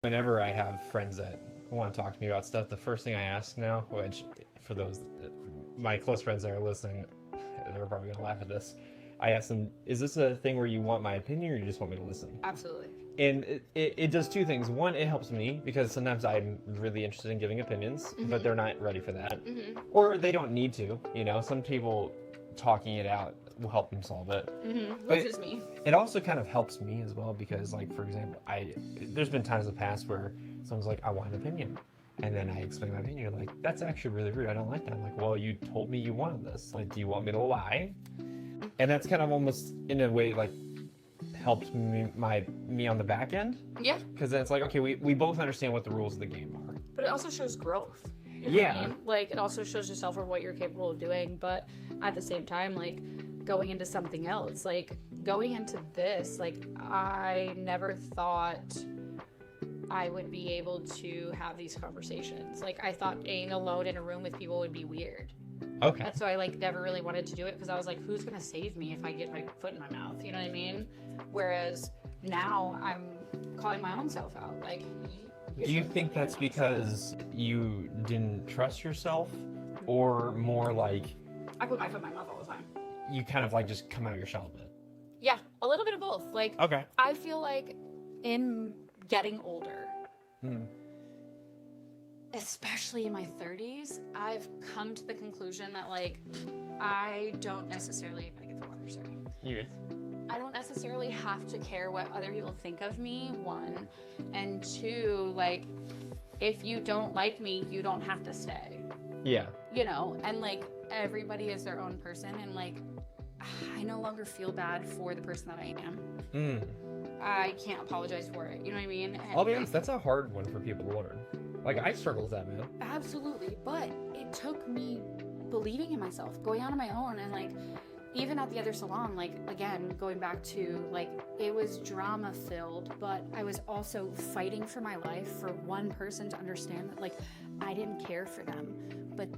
Whenever I have friends that want to talk to me about stuff, the first thing I ask now, which for those my close friends that are listening, they're probably gonna laugh at this. I ask them, "Is this a thing where you want my opinion, or you just want me to listen?" Absolutely. And it does two things. One, it helps me because sometimes I'm really interested in giving opinions, but they're not ready for that, or they don't need to. You know, some people talking it out will help them solve it. Which is me. It also kind of helps me as well because, like, for example, there's been times in the past where someone's like, "I want an opinion," and then I explain my opinion. You're like, "That's actually really rude. I don't like that." I'm like, "Well, you told me you wanted this. Like, do you want me to lie?" And that's kind of almost in a way like helps me on the back end. Yeah. Because then it's like, okay, we both understand what the rules of the game are. But it also shows growth. You know Yeah. what I mean? Like, it also shows yourself for what you're capable of doing, but at the same time, like, going into something else, like, going into this, like, I never thought I would be able to have these conversations. Like, I thought being alone in a room with people would be weird. Okay. That's why I, like, never really wanted to do it, because I was like, who's gonna save me if I get my foot in my mouth? You know what I mean? Whereas now I'm calling my own self out. Like, Do you think that's because you didn't trust yourself, or more like I put my foot in my mouth all the time. you kind of like just come out of your shell a bit? Yeah, a little bit of both. Like, Okay. I feel like in getting older, especially in my 30s, I've come to the conclusion that, like, I don't necessarily, if I get the water, sorry. You. I don't necessarily have to care what other people think of me, one. And two, like, if you don't like me, you don't have to stay. Yeah. You know? And, like, everybody is their own person. And, like, I no longer feel bad for the person that I am. I can't apologize for it. You know what I mean? And I'll be honest, that's a hard one for people to learn. Like, I struggle with that, man. absolutely. But it took me believing in myself, going out on my own, and, like, even at the other salon, like, again, going back to, like, it was drama filled, but I was also fighting for my life for one person to understand that, like, I didn't care for them, but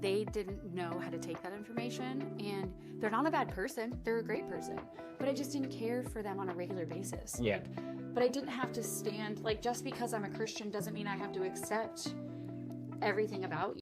they didn't know how to take that information. And they're not a bad person, they're a great person, but I just didn't care for them on a regular basis. Yeah. Like, but I didn't have to stand, like, just because I'm a Christian doesn't mean I have to accept everything about you.